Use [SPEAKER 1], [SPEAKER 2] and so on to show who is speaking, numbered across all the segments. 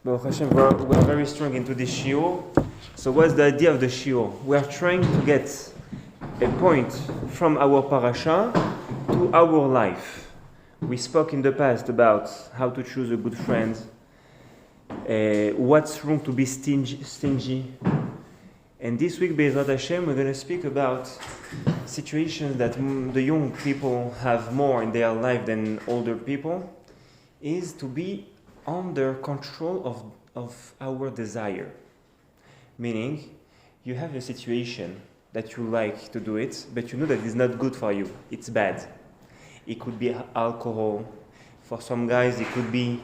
[SPEAKER 1] Baruch Hashem, we are very strong into this shiur. So what's the idea of the shiur? We are trying to get a point from our parasha to our life. We spoke in the past about how to choose a good friend, what's wrong to be stingy. And this week, Be'ezrat Hashem, we're going to speak about situations that the young people have more in their life than older people, is to be under control of our desire. Meaning, you have a situation that you like to do it, but you know that it's not good for you. It's bad. It could be alcohol. For some guys, it could be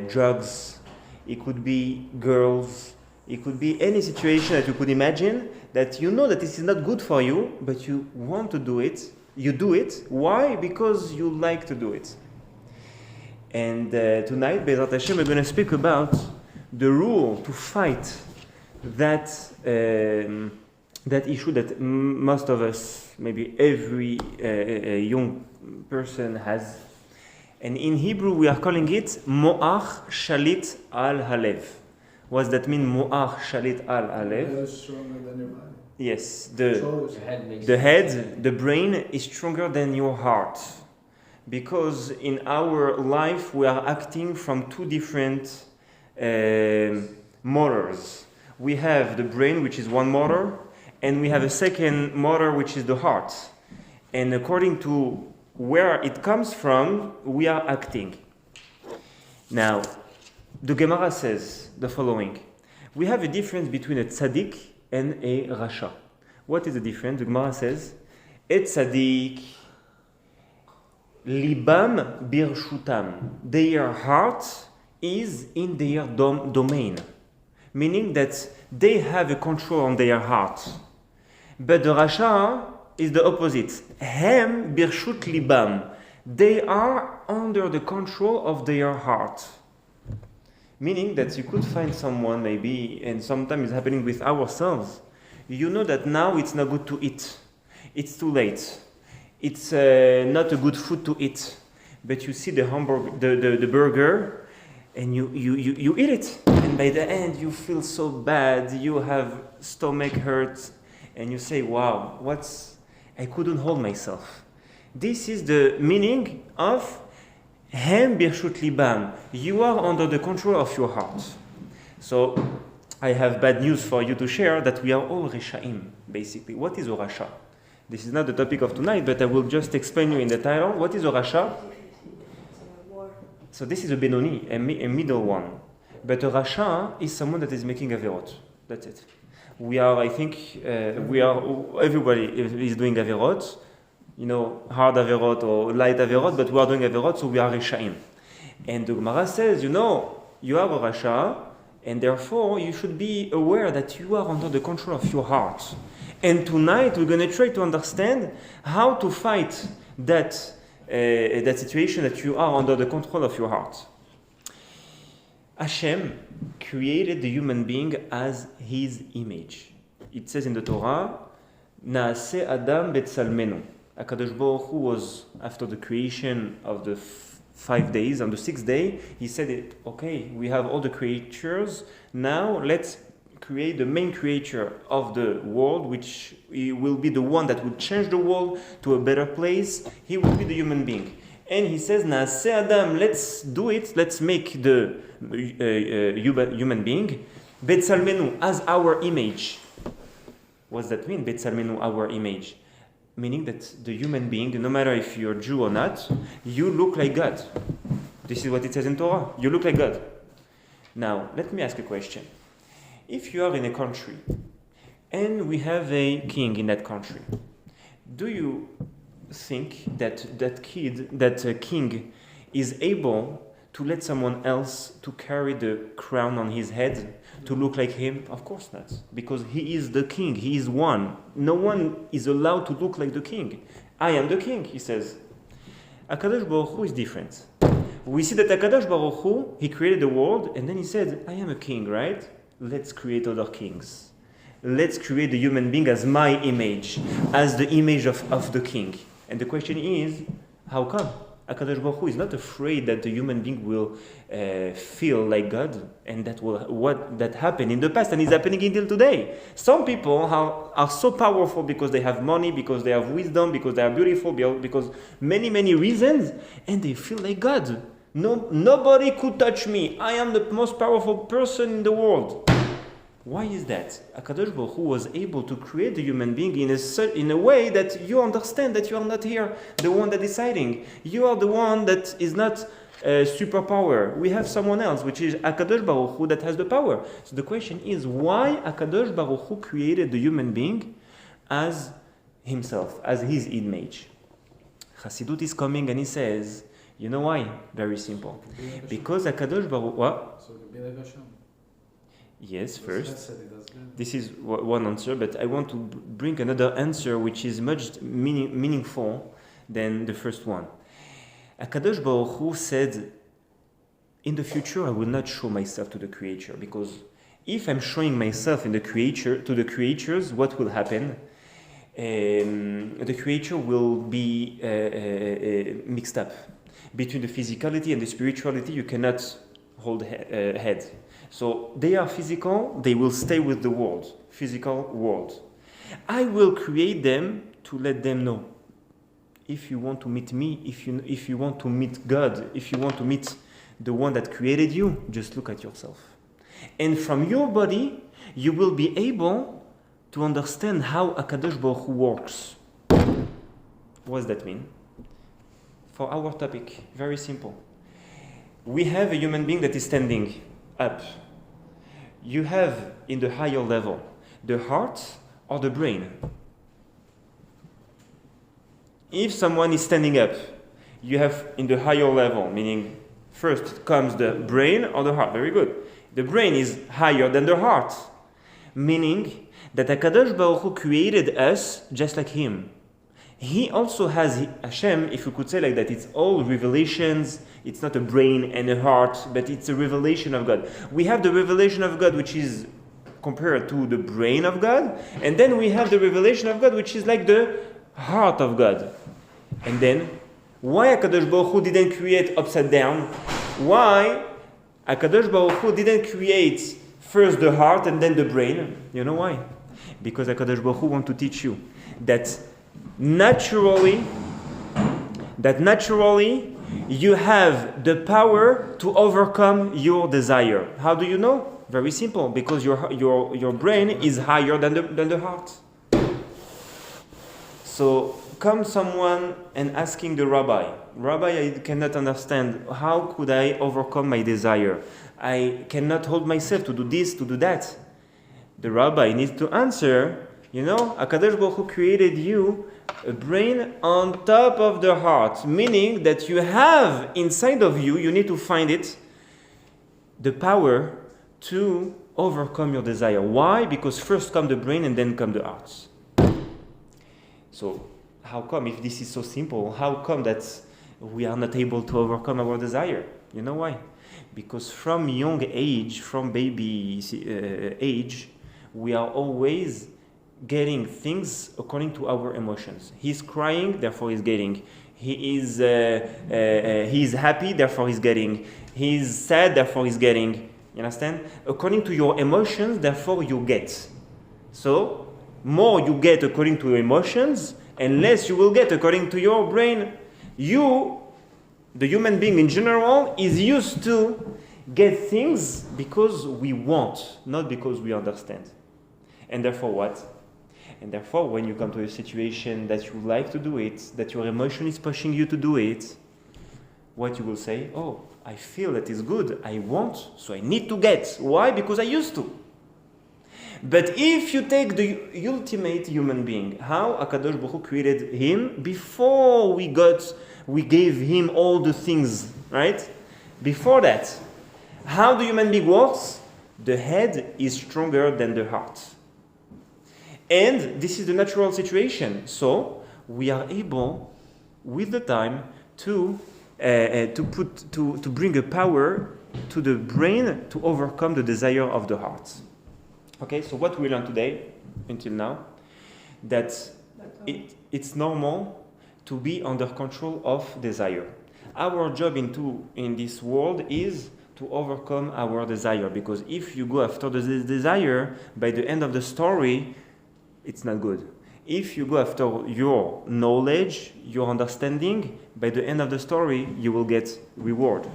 [SPEAKER 1] drugs. It could be girls. It could be any situation that you could imagine that you know that this is not good for you, but you want to do it. You do it. Why? Because you like to do it. And tonight, Be'ezrat Hashem, we're going to speak about the rule to fight that issue that most of us, maybe every young person has. And in Hebrew, we are calling it Mo'ach Shalit Al Halev. What does that mean, Mo'ach Shalit Al Halev?
[SPEAKER 2] Stronger than your body.
[SPEAKER 1] Yes, the head, the brain is stronger than your heart. Because in our life we are acting from two different motors. We have the brain, which is one motor, and we have a second motor, which is the heart. And according to where it comes from, we are acting. Now, the Gemara says the following. We have a difference between a tzaddik and a rasha. What is the difference? The Gemara says, a tzaddik libam birshutam. Their heart is in their domain, meaning that they have a control on their heart. But the rasha is the opposite. Hem birshut libam. They are under the control of their heart. Meaning that you could find someone maybe, and sometimes it's happening with ourselves. You know that now it's not good to eat. It's too late. It's not a good food to eat, but you see the burger, and you eat it, and by the end you feel so bad. You have stomach hurt, and you say, "Wow, I couldn't hold myself." This is the meaning of Hem birshut libam. You are under the control of your heart. So I have bad news for you to share that we are all reshaim. Basically, what is a rasha? This is not the topic of tonight, but I will just explain you in the title. What is a rasha? So this is a benoni, a middle one. But a rasha is someone that is making averot. That's it. Everybody is doing averot. You know, hard averot or light averot, but we are doing averot, so we are reshaim. And the Gemara says, you are a rasha, and therefore you should be aware that you are under the control of your heart. And tonight we're going to try to understand how to fight that situation that you are under the control of your heart. Hashem created the human being as His image. It says in the Torah, Naaseh Adam betzalmenu. HaKadosh Baruch Hu was, after the creation of the 5 days, on the 6th day, He said, okay, we have all the creatures, now let's create the main creature of the world, which will be the one that will change the world to a better place. He will be the human being. And He says, Naaseh Adam, let's do it, let's make the human being, betzalmenu, as our image. What does that mean, betzalmenu, our image? Meaning that the human being, no matter if you're Jew or not, you look like God. This is what it says in Torah. You look like God. Now, let me ask a question. If you are in a country, and we have a king in that country, do you think that king is able to let someone else to carry the crown on his head, to look like him? Of course not, because he is the king, he is one. No one is allowed to look like the king. I am the king, he says. HaKadosh Baruch Hu is different. We see that HaKadosh Baruch Hu, He created the world, and then He said, I am a king, right? Let's create other kings. Let's create the human being as my image, as the image of the king. And the question is, how come? HaKadosh Baruch Hu is not afraid that the human being will feel like God, and that will what that happened in the past and is happening until today. Some people are so powerful because they have money, because they have wisdom, because they are beautiful, because many reasons, and they feel like God. No, nobody could touch me. I am the most powerful person in the world. Why is that? HaKadosh Baruch Hu was able to create the human being in a way that you understand that you are not here, the one that is deciding. You are the one that is not a superpower. We have someone else, which is HaKadosh Baruch Hu, that has the power. So the question is, why HaKadosh Baruch Hu created the human being as himself, as his image? Chassidut is coming and he says, you know why? Very simple. Because HaKadosh Baruch Hu... What? Yes, first. This is one answer, but I want to bring another answer which is much meaningful than the first one. HaKadosh Baruch Hu said, in the future I will not show myself to the creature, because if I'm showing myself in the creature to the creatures, what will happen? The creature will be mixed up. Between the physicality and the spirituality, you cannot hold head. So they are physical, they will stay with the world, physical world. I will create them to let them know. If you want to meet me, if you want to meet God, if you want to meet the one that created you, just look at yourself. And from your body, you will be able to understand how HaKadosh Baruch Hu works. What does that mean? For our topic, very simple. We have a human being that is standing up. You have in the higher level the heart or the brain. If someone is standing up, you have in the higher level, meaning first comes the brain or the heart. Very good. The brain is higher than the heart, meaning that HaKadosh Baruch Hu created us just like him. He also has Hashem, if you could say like that, it's all revelations. It's not a brain and a heart, but it's a revelation of God. We have the revelation of God, which is compared to the brain of God, and then we have the revelation of God, which is like the heart of God. And then, why HaKadosh Baruch Hu didn't create upside down? Why HaKadosh Baruch Hu didn't create first the heart and then the brain? You know why? Because HaKadosh Baruch Hu wants to teach you that naturally you have the power to overcome your desire. How do you know? Very simple, because your brain is higher than the heart. So come someone and asking the rabbi, I cannot understand, how could I overcome my desire? I cannot hold myself to do this, to do that. The rabbi needs to answer, HaKadosh Baruch Hu created you a brain on top of the heart, meaning that you have inside of you, you need to find it, the power to overcome your desire. Why? Because first come the brain and then come the heart. So how come, if this is so simple, how come that we are not able to overcome our desire? You know why? Because from young age, from baby age, we are always getting things according to our emotions. He's crying, therefore he's getting. He is happy, therefore he's getting. He's sad, therefore he's getting. You understand? According to your emotions, therefore you get. So, more you get according to your emotions, and less you will get according to your brain. You, the human being in general, is used to get things because we want, not because we understand. And therefore what? And therefore, when you come to a situation that you like to do it, that your emotion is pushing you to do it, what you will say? Oh, I feel that is good. I want, so I need to get. Why? Because I used to. But if you take the ultimate human being, how HaKadosh Baruch Hu created him before we gave him all the things, right? Before that, how the human being works? The head is stronger than the heart. And this is the natural situation. So we are able, with the time, to bring a power to the brain to overcome the desire of the heart. Okay, so what we learned today, until now, that it's normal to be under control of desire. Our job in this world is to overcome our desire, because if you go after the desire, by the end of the story, it's not good. If you go after your knowledge, your understanding, by the end of the story, you will get reward.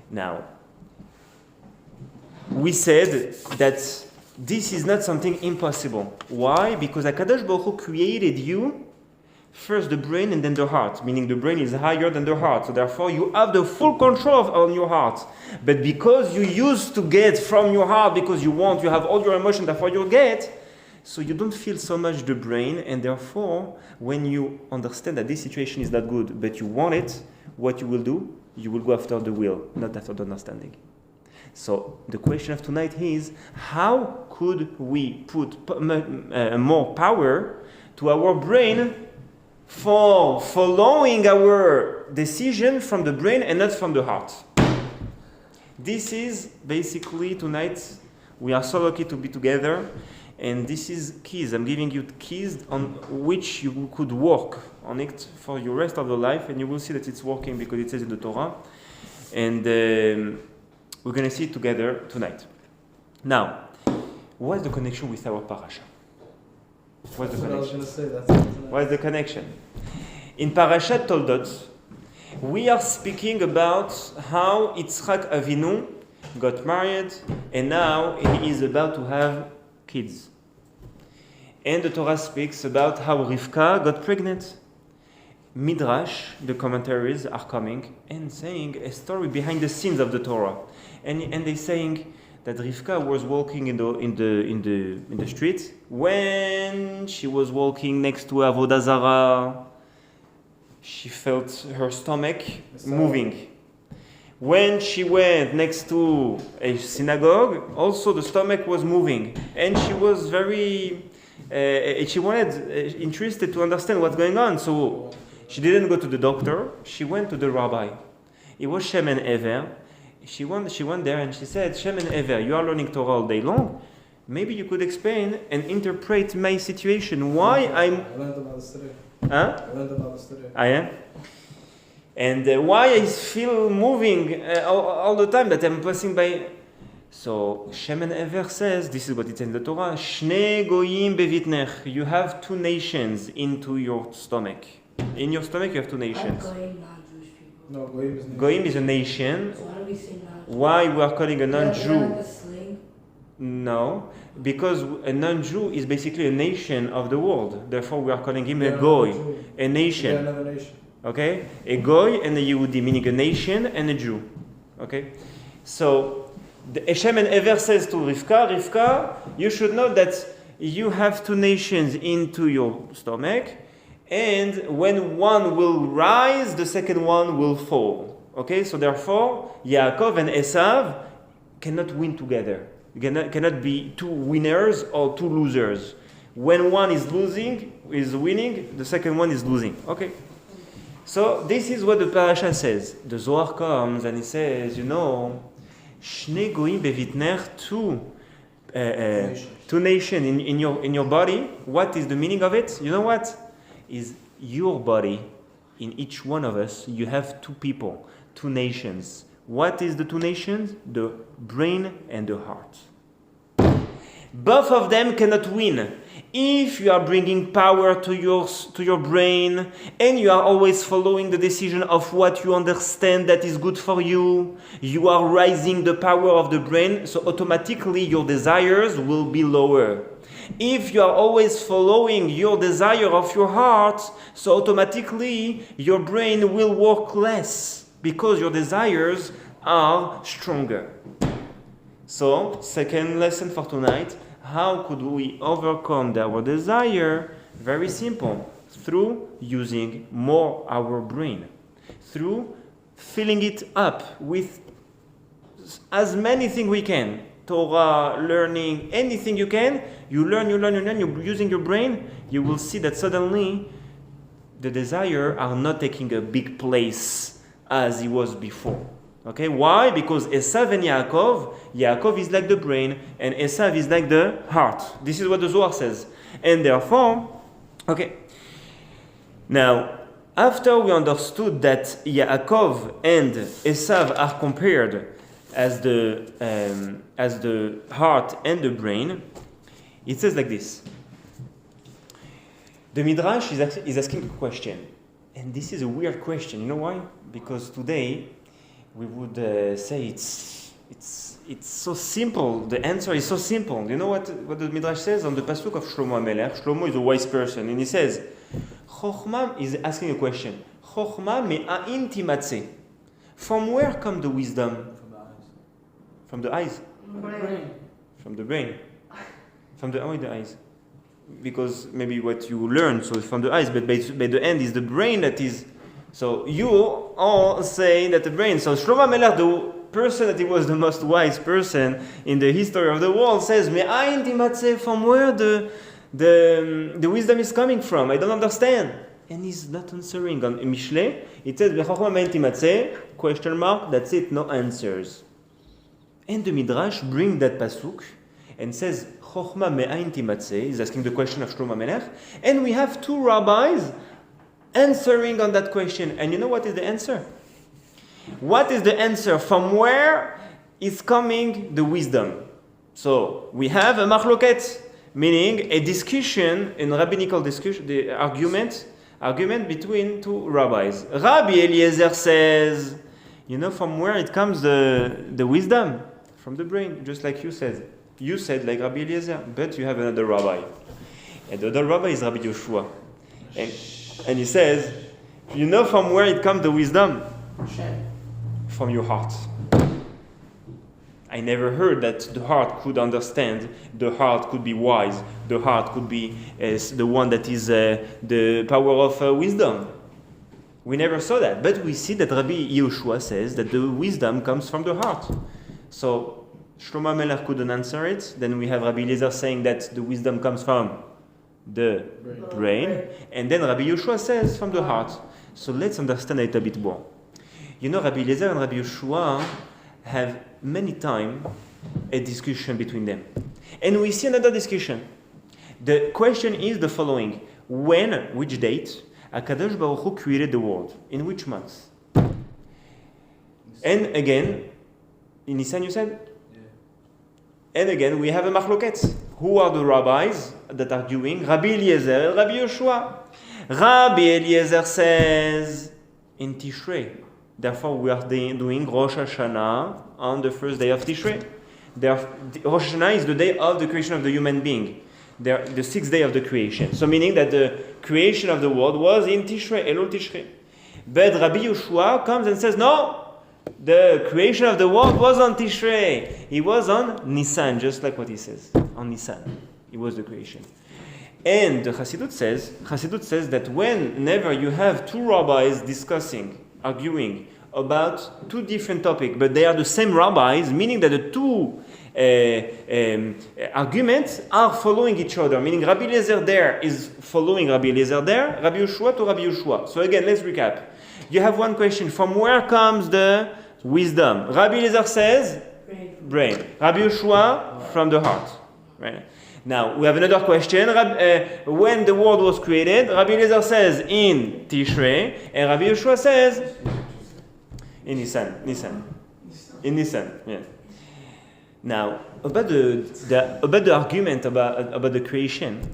[SPEAKER 1] Now, we said that this is not something impossible. Why? Because HaKadosh Baruch Hu created you, first the brain and then the heart, meaning the brain is higher than the heart. So therefore, you have the full control on your heart. But because you used to get from your heart, because you have all your emotion, therefore you get, so you don't feel so much the brain, and therefore, when you understand that this situation is not good, but you want it, what you will do? You will go after the will, not after the understanding. So the question of tonight is, how could we put more power to our brain for following our decision from the brain and not from the heart? This is basically tonight, we are so lucky to be together, and this is keys. I'm giving you keys on which you could work on it for your rest of your life, and you will see that it's working because it says in the Torah. And we're going to see it together tonight. Now, what's the connection with our parasha? What's the connection? I was going to say that. What's the connection? In Parashat Toldot, we are speaking about how Yitzchak Avinu got married, and now he is about to have kids. And the Torah speaks about how Rivka got pregnant. Midrash, the commentaries are coming and saying a story behind the scenes of the Torah, and they saying that Rivka was walking in the street when she was walking next to Avodah Zarah. She felt her stomach moving. When she went next to a synagogue, also the stomach was moving, and she was very interested to understand what's going on. So she didn't go to the doctor. She went to the rabbi. It was Shem and Ever. She went there and she said, Shem and Ever, you are learning Torah all day long. Maybe you could explain and interpret my situation. Why I'm...
[SPEAKER 2] I learned about this today.
[SPEAKER 1] Huh?
[SPEAKER 2] I learned about this today.
[SPEAKER 1] I am? And why I feel moving all the time that I'm passing by... So Shem and Ever says, this is what it says in the Torah, Shne goyim bevitnech. You have two nations into your stomach. In your stomach you have two nations.
[SPEAKER 2] No,
[SPEAKER 1] Goyim is a nation.
[SPEAKER 3] So why do we say non-Jew?
[SPEAKER 1] Why we are calling a non-Jew?
[SPEAKER 3] Like a sling?
[SPEAKER 1] No, because a non-Jew is basically a nation of the world. Therefore we are calling him a goy, a nation.
[SPEAKER 2] Another nation.
[SPEAKER 1] Okay? A goy and a Yehudi, meaning a nation and a Jew. Okay? So the Hashem and Ever says to Rivka, you should know that you have two nations into your stomach, and when one will rise, the second one will fall. Okay, so therefore, Yaakov and Esav cannot win together. You cannot be two winners or two losers. When one is winning, the second one is losing. Okay. So this is what the parasha says. The Zohar comes and he says, Shne goyim bevitner, two nations in your body. What is the meaning of it? You know what? Is your body, in each one of us, you have two people, two nations. What is the two nations? The brain and the heart. Both of them cannot win. If you are bringing power to your brain and you are always following the decision of what you understand that is good for you, you are raising the power of the brain, so automatically your desires will be lower. If you are always following your desire of your heart, so automatically your brain will work less because your desires are stronger. So, second lesson for tonight, how could we overcome our desire? Very simple, through using more our brain, through filling it up with as many things we can. Torah, learning, anything you can, you learn, you're using your brain, you will see that suddenly the desire are not taking a big place as it was before. Okay, why? Because Esav and Yaakov is like the brain and Esav is like the heart. This is what the Zohar says. And therefore, okay, now, after we understood that Yaakov and Esav are compared as the heart and the brain, it says like this. The Midrash is asking a question. And this is a weird question. You know why? Because today we would say it's so simple. The answer is so simple. You know what the Midrash says on the pasuk of Shlomo HaMelech? Shlomo is a wise person, and he says, Chochma is asking a question. Chochma me'ain timatze. From where come the wisdom? From the eyes. From the brain. From the brain. From the eyes. Because maybe what you learn, so it's from the eyes, but by the end is the brain that is. So you all say that the brain. So Shlomo HaMelech, the person that he was the most wise person in the history of the world, says, "Me'ain timatze," from where the wisdom is coming from? I don't understand. And he's not answering. On Mishle, it says, "B'chochma me'ain timatze?" Question mark. That's it. No answers. And the Midrash bring that pasuk and says, Chochma me'ain timatze, is asking the question of Shlomo HaMelech, and we have two rabbis answering on that question. And you know what is the answer? What is the answer? From where is coming the wisdom? So we have a machloket, meaning a discussion, a rabbinical discussion, the argument between two rabbis. Rabbi Eliezer says, you know from where it comes the wisdom? From the brain, just like you said. You said like Rabbi Eliezer, but you have another rabbi. And the other rabbi is Rabbi Yoshua. And he says, you know from where it comes the wisdom? From your heart. I never heard that the heart could understand, the heart could be wise, the heart could be the one that is the power of wisdom. We never saw that. But we see that Rabbi Yoshua says that the wisdom comes from the heart. So Shlomo HaMelech couldn't answer it. Then we have Rabbi Eliezer saying that the wisdom comes from the brain. And then Rabbi Yoshua says from the heart. So let's understand it a bit more. You know, Rabbi Eliezer and Rabbi Yoshua have many times a discussion between them. And we see another discussion. The question is the following. Which date, HaKadosh Baruch Hu created the world? In which month? And again, in Nisan you said? And again, we have a machloket. Who are the rabbis that are doing? Rabbi Eliezer and Rabbi Yoshua. Rabbi Eliezer says in Tishrei. Therefore, we are doing Rosh Hashanah on the first day of Tishrei. Rosh Hashanah is the day of the creation of the human being. The sixth day of the creation. So meaning that the creation of the world was in Tishrei, Elul Tishrei. But Rabbi Yoshua comes and says, no, the creation of the world was on Tishrei. It was on Nisan, just like what he says. On Nisan. It was the creation. And the Chassidut says that whenever you have two rabbis discussing, arguing about two different topics, but they are the same rabbis, meaning that the two arguments are following each other. Meaning Rabbi Eliezer there is following Rabbi Eliezer there, Rabbi Yoshua to Rabbi Yoshua. So again, let's recap. You have one question. From where comes the wisdom? Rabbi Eliezer says, brain. Rabbi Yoshua, from the heart. Right? Now, we have another question. When the world was created, Rabbi Eliezer says in Tishrei, and Rabbi Yoshua says in Nisan. In Nisan, yeah. Now, about the argument about the creation,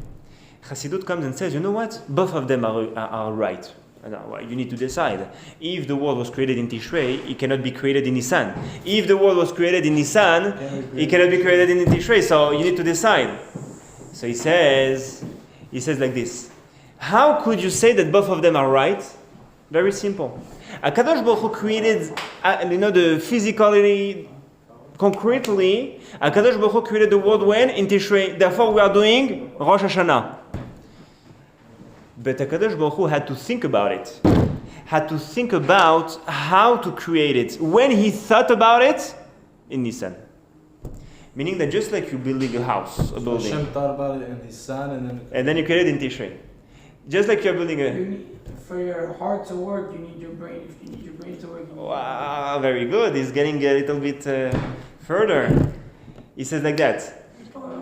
[SPEAKER 1] Chassidut comes and says, you know what? Both of them are right. You need to decide. If the world was created in Tishrei, it cannot be created in Nisan. If the world was created in Nisan, it cannot be created in Tishrei. So you need to decide. So he says like this. How could you say that both of them are right? Very simple. HaKadosh Baruch Hu created, the physically, concretely, HaKadosh Baruch Hu created the world when? In Tishrei. Therefore, we are doing Rosh Hashanah. But HaKadosh Baruch Hu had to think about it. Had to think about how to create it. When he thought about it, in Nisan. Meaning that just like you're building a house, a building.
[SPEAKER 2] Hashem thought about it in Nisan
[SPEAKER 1] and then you create it in Tishrei. Just like you're building
[SPEAKER 3] for your heart to work, you need your brain. If you need your brain to work,
[SPEAKER 1] wow, very good. He's getting a little bit further. He says like that.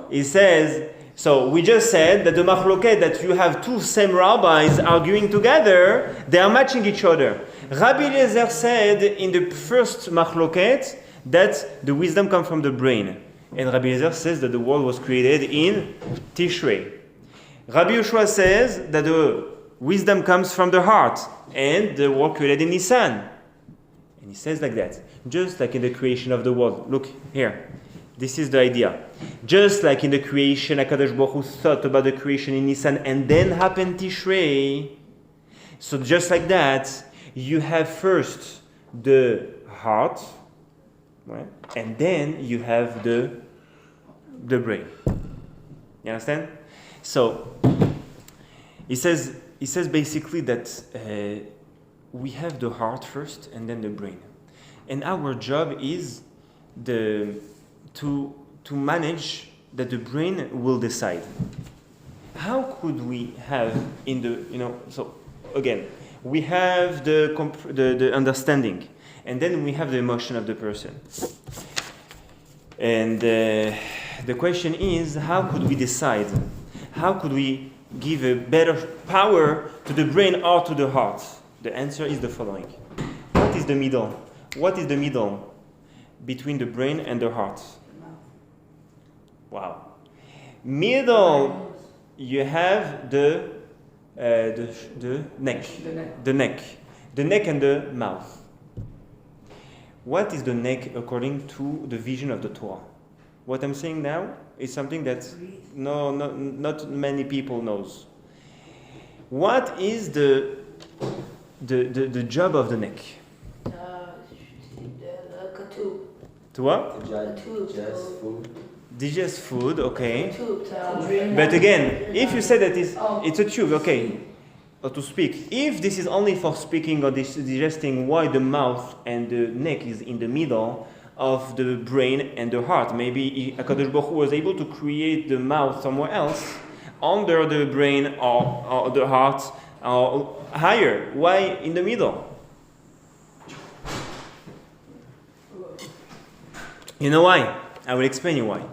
[SPEAKER 1] He says, So we just said that the machloket, that you have two same rabbis arguing together, they are matching each other. Rabbi Eliezer said in the first machloket that the wisdom comes from the brain. And Rabbi Eliezer says that the world was created in Tishrei. Rabbi Yoshua says that the wisdom comes from the heart and the world created in Nisan. And he says like that, just like in the creation of the world. Look here. This is the idea. Just like in the creation, HaKadosh Baruch Hu thought about the creation in Nisan and then happened Tishrei. So just like that, you have first the heart, right? And then you have the brain. You understand? So he says basically that we have the heart first and then the brain. And our job is to manage that the brain will decide. How could we have so again, we have the understanding, and then we have the emotion of the person. And the question is, how could we decide? How could we give a better power to the brain or to the heart? The answer is the following. What is the middle? What is the middle between the brain and the heart? Wow. Middle, you have the neck. The neck and the mouth. What is the neck according to the vision of the Torah? What I'm saying now is something that not many people knows. What is the job of the neck? To what? Digest food, okay. But again, if you say that it's a tube, okay, or to speak. If this is only for speaking or digesting, why the mouth and the neck is in the middle of the brain and the heart? Maybe HaKadosh Baruch Hu was able to create the mouth somewhere else, under the brain or the heart, or higher. Why in the middle? You know why? I will explain you why.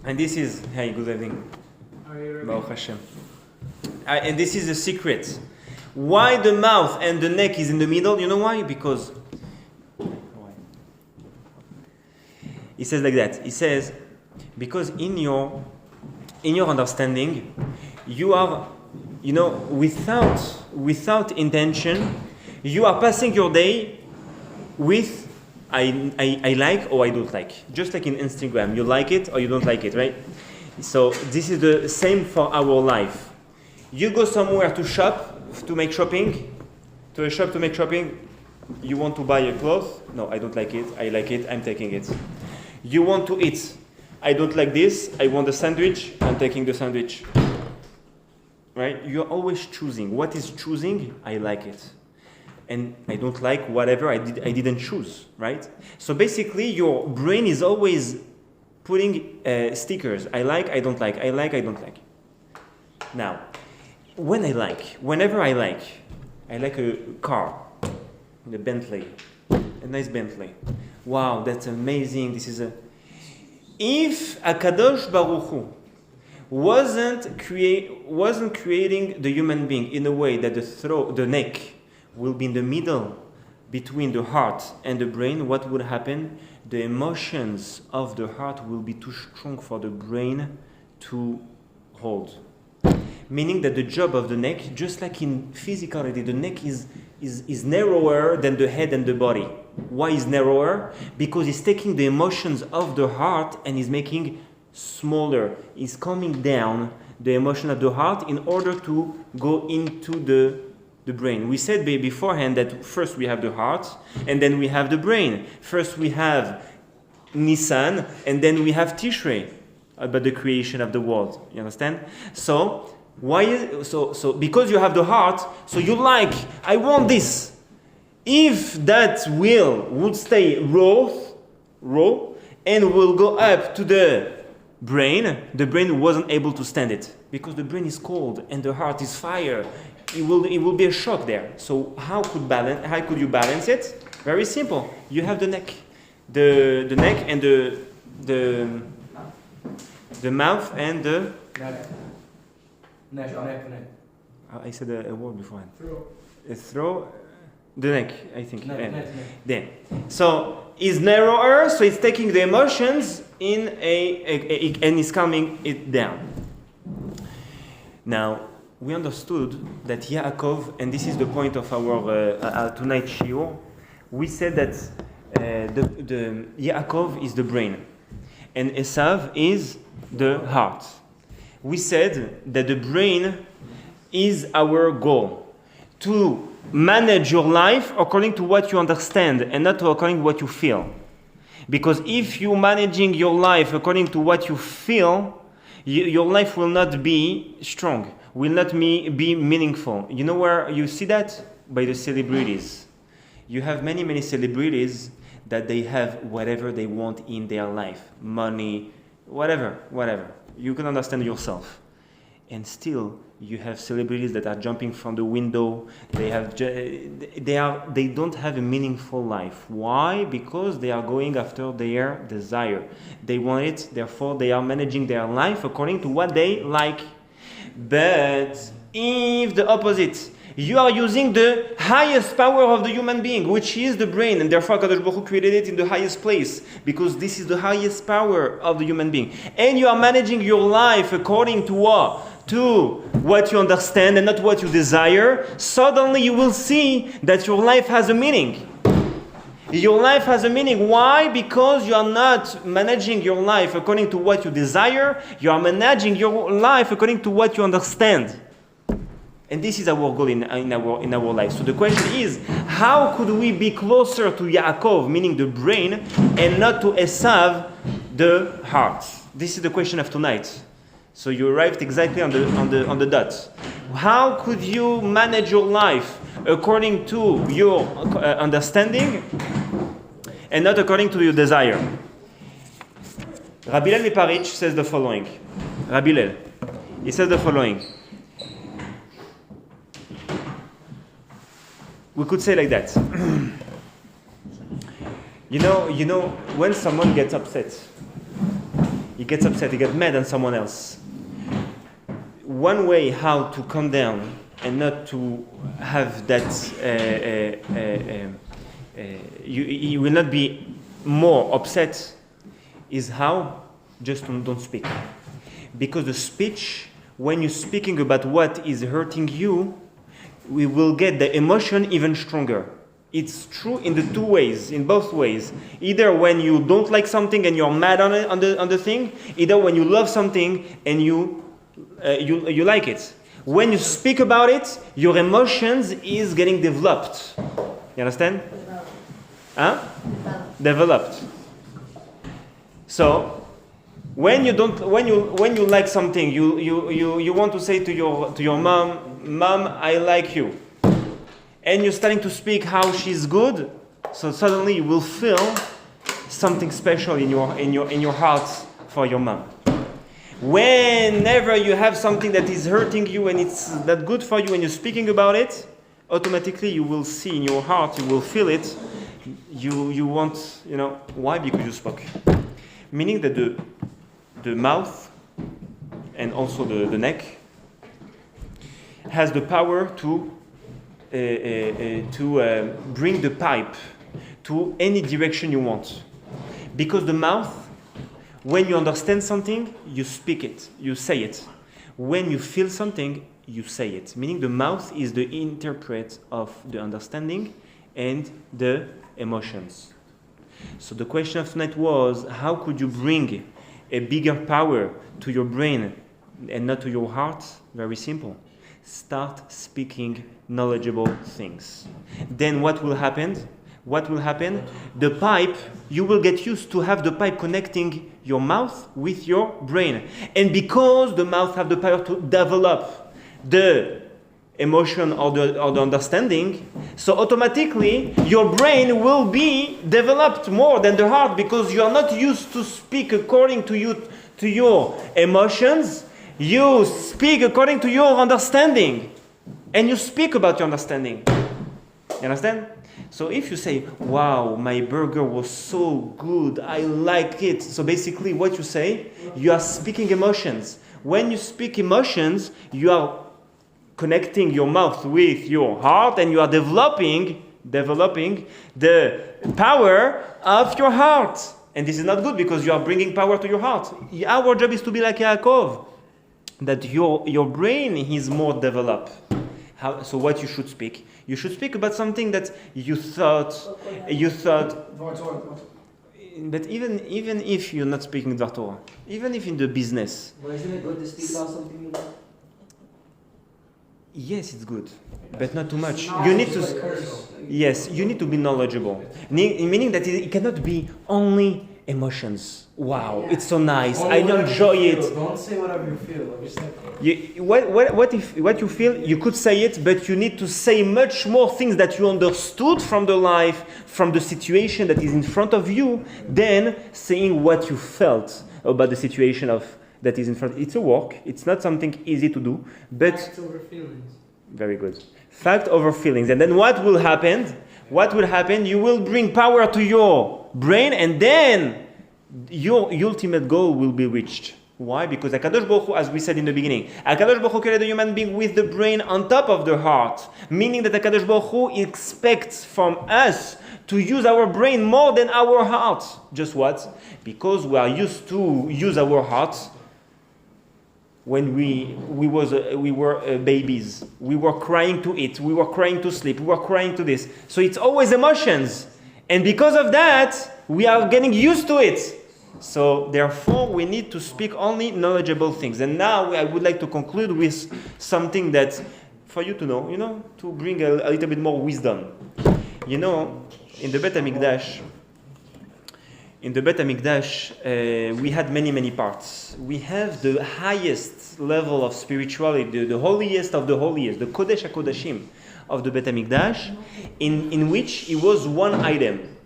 [SPEAKER 1] And this is, hey, good evening. Baruch Hashem. And this is the secret. Why the mouth and the neck is in the middle? You know why? Because he says like that. He says, because in your understanding, you are, without intention, you are passing your day with I like or I don't like. Just like in Instagram, you like it or you don't like it, right? So this is the same for our life. You go somewhere to shop, to make shopping, to a shop to make shopping. You want to buy a cloth? No, I don't like it. I like it. I'm taking it. You want to eat? I don't like this. I want a sandwich. I'm taking the sandwich. Right? You're always choosing. What is choosing? I like it. And I don't like whatever I didn't choose, right? So basically, your brain is always putting stickers. I like, I don't like. I like, I don't like. Now, whenever I like a car, a Bentley, a nice Bentley. Wow, that's amazing. If HaKadosh Baruch Hu wasn't creating the human being in a way that the neck will be in the middle between the heart and the brain, what would happen? The emotions of the heart will be too strong for the brain to hold. Meaning that the job of the neck, just like in physicality, the neck is narrower than the head and the body. Why is narrower? Because it's taking the emotions of the heart and is making smaller. It's calming down the emotion of the heart in order to go into the brain. We said beforehand that first we have the heart and then we have the brain. First we have Nisan and then we have Tishrei about the creation of the world. You understand? So because you have the heart, so you like, I want this. If that will would stay raw and will go up to the brain wasn't able to stand it because the brain is cold and the heart is fire. It will be a shock there. So how could you balance it? Very simple. You have the neck, the neck and the mouth and
[SPEAKER 2] Neck.
[SPEAKER 1] I said a word beforehand.
[SPEAKER 3] Throw.
[SPEAKER 1] Throw the neck, I think.
[SPEAKER 2] Neck.
[SPEAKER 1] Then, so it's narrower, so it's taking the emotions in and it's calming it down. Now we understood that Yaakov, and this is the point of our tonight's shiur. We said that the Yaakov is the brain, and Esav is the heart. We said that the brain is our goal, to manage your life according to what you understand and not according to what you feel. Because if you're managing your life according to what you feel, your life will not be strong, will not be meaningful. You know where you see that? By the celebrities. You have many celebrities that they have whatever they want in their life. Money, whatever. You can understand yourself. And still, you have celebrities that are jumping from the window. They don't have a meaningful life. Why? Because they are going after their desire. They want it, therefore they are managing their life according to what they like. But if the opposite, you are using the highest power of the human being, which is the brain, and therefore Kadosh Baruch Hu created it in the highest place, because this is the highest power of the human being. And you are managing your life according to what? To what you understand and not what you desire, suddenly you will see that your life has a meaning. Your life has a meaning. Why? Because you are not managing your life according to what you desire, you are managing your life according to what you understand. And this is our goal in our life. So the question is, how could we be closer to Yaakov, meaning the brain, and not to Esav, the heart? This is the question of tonight. So you arrived exactly on the dot. How could you manage your life according to your understanding and not according to your desire? Rabbi Hillel Miparich says the following. Rabbi Hillel, he says the following. We could say like that. You know, when someone gets upset, he gets mad on someone else. One way how to calm down and not to have that, you will not be more upset, is how? Just don't speak. Because the speech, when you're speaking about what is hurting you, we will get the emotion even stronger. It's true in both ways. Either when you don't like something and you're mad on it, on the thing, either when you love something and you like it. When you speak about it, your emotions is getting developed. You understand? Developed. So when you like something, you want to say to your mom, I like you. And you're starting to speak how she's good, so suddenly you will feel something special in your heart for your mom. Whenever you have something that is hurting you and it's not good for you and you're speaking about it, automatically you will see in your heart, you will feel it. You want, why? Because you spoke. Meaning that the mouth and also the neck has the power to bring the pipe to any direction you want. Because the mouth, when you understand something, you speak it, you say it. When you feel something, you say it. Meaning the mouth is the interpret of the understanding and the emotions. So the question of tonight was, how could you bring a bigger power to your brain and not to your heart? Very simple. Start speaking knowledgeable things. Then what will happen? The pipe, you will get used to have the pipe connecting your mouth with your brain. And because the mouth have the power to develop the emotion or the understanding, so automatically your brain will be developed more than the heart, because you are not used to speak according to your emotions. You speak according to your understanding. And you speak about your understanding. You understand? So if you say, wow, my burger was so good, I like it. So basically what you say, you are speaking emotions. When you speak emotions, you are connecting your mouth with your heart, and you are developing the power of your heart. And this is not good because you are bringing power to your heart. Our job is to be like Yaakov, that your brain is more developed. So what you should speak? You should speak about something that you thought. But even if you're not speaking Dvar Torah, even if in the business.
[SPEAKER 3] But isn't it good to speak about something you love?
[SPEAKER 1] Yes, it's good, but not too much. You need to be knowledgeable. Meaning that it cannot be only emotions. Wow, it's so nice. I enjoy it.
[SPEAKER 2] Don't say whatever you feel.
[SPEAKER 1] What you feel, you could say it, but you need to say much more things that you understood from the life, from the situation that is in front of you, than saying what you felt about the situation that is in front. It's a work. It's not something easy to do, but
[SPEAKER 3] Facts over feelings.
[SPEAKER 1] very good. Fact over feelings. And then what will happen? You will bring power to your brain, and then your ultimate goal will be reached. Why? Because HaKadosh Baruch Hu, as we said in the beginning, HaKadosh Baruch Hu created the human being with the brain on top of the heart, meaning that HaKadosh Baruch Hu expects from us to use our brain more than our heart. Just what? Because we are used to use our heart when we were babies. We were crying to eat, we were crying to sleep, we were crying to this. So it's always emotions. And because of that, we are getting used to it. So therefore, we need to speak only knowledgeable things. And now I would like to conclude with something that, for you to know, to bring a little bit more wisdom. In the Bet HaMikdash, we had many parts. We have the highest level of spirituality, the holiest of the holiest, the Kodesh HaKodashim of the Bet HaMikdash, in which it was one item.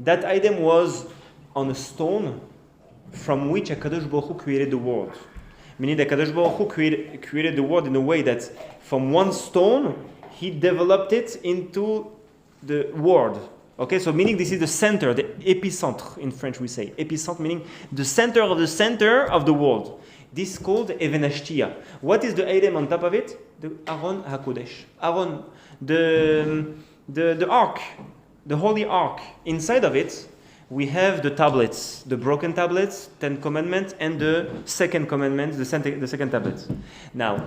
[SPEAKER 1] That item was on a stone from which HaKadosh Baruch Hu created the world. Meaning that HaKadosh Baruch Hu created the world in a way that from one stone, he developed it into the world. Okay, so meaning this is the center, the épicentre in French we say. Épicentre meaning the center of the world. This is called Even Hashtia. What is the item on top of it? The Aron HaKodesh. Aron, the ark, the holy ark. Inside of it, we have the tablets, the broken tablets, 10 commandments, and the second commandment, the second tablets. Now,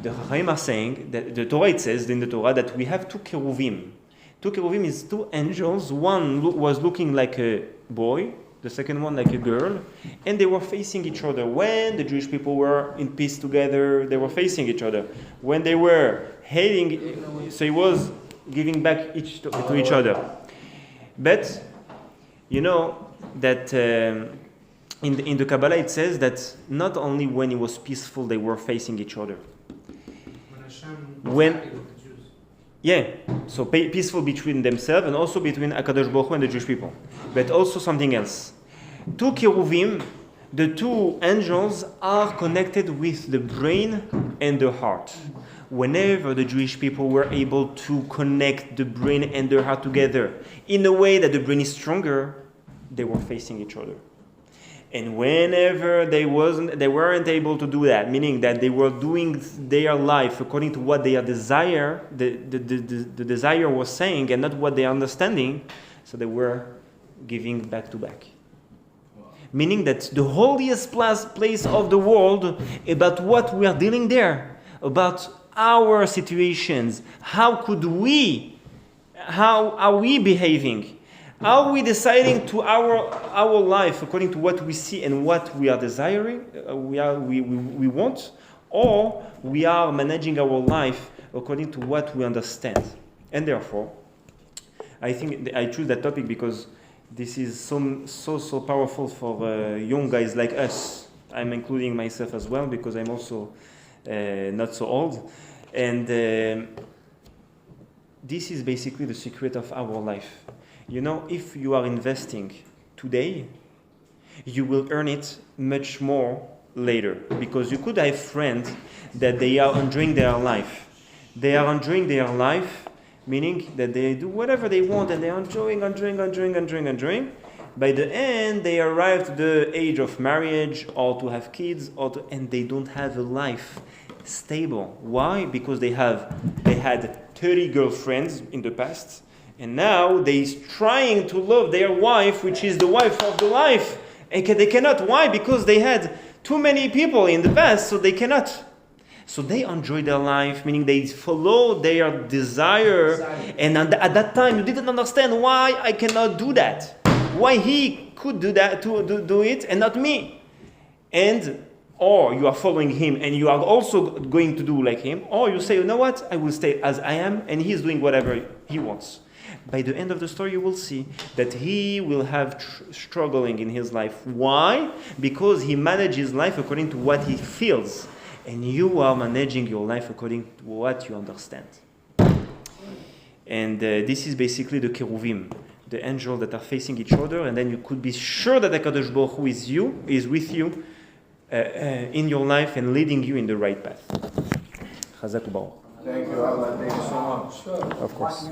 [SPEAKER 1] the Chachamim are saying that the Torah, it says in the Torah that we have two cheruvim. Two cheruvim is two angels. One was looking like a boy, the second one like a girl, and they were facing each other. When the Jewish people were in peace together, they were facing each other. When they were hating, so he was giving back to each other. But you know that in the Kabbalah it says that not only when it was peaceful they were facing each other. So peaceful between themselves and also between HaKadosh Baruch Hu and the Jewish people. But also something else. Two cheruvim, the two angels, are connected with the brain and the heart. Whenever the Jewish people were able to connect the brain and the heart together in a way that the brain is stronger, they were facing each other. And whenever they weren't able to do that, meaning that they were doing their life according to what their desire, the desire was saying, and not what they are understanding, so they were giving back to back. Meaning that the holiest place of the world, about what we are dealing there, about our situations, how are we behaving? Are we deciding to our life according to what we see and what we are desiring, we want, or we are managing our life according to what we understand? And therefore, I think I choose that topic because this is so powerful for young guys like us. I'm including myself as well because I'm also not so old. And this is basically the secret of our life. You know, if you are investing today, you will earn it much more later. Because you could have friends that they are enjoying their life. They are enjoying their life, meaning that they do whatever they want and they are enjoying. By the end, they arrive to the age of marriage or to have kids, and they don't have a life stable. Why? Because they had 30 girlfriends in the past, and now they're trying to love their wife, which is the wife of the life. And they cannot. Why? Because they had too many people in the past, so they cannot. So they enjoy their life, meaning they follow their desire. And at that time, you didn't understand why I cannot do that. Why he could do that, do it, and not me. Or you are following him, and you are also going to do like him. Or you say, you know what, I will stay as I am, and he's doing whatever he wants. By the end of the story, you will see that he will have struggling in his life. Why? Because he manages life according to what he feels. And you are managing your life according to what you understand. And this is basically the Keruvim, the angels that are facing each other. And then you could be sure that HaKadosh Baruch Hu is with you in your life and leading you in the right path. Chazak u'baruch.
[SPEAKER 2] Thank you, Rabbi. Thank you so much.
[SPEAKER 1] Of course.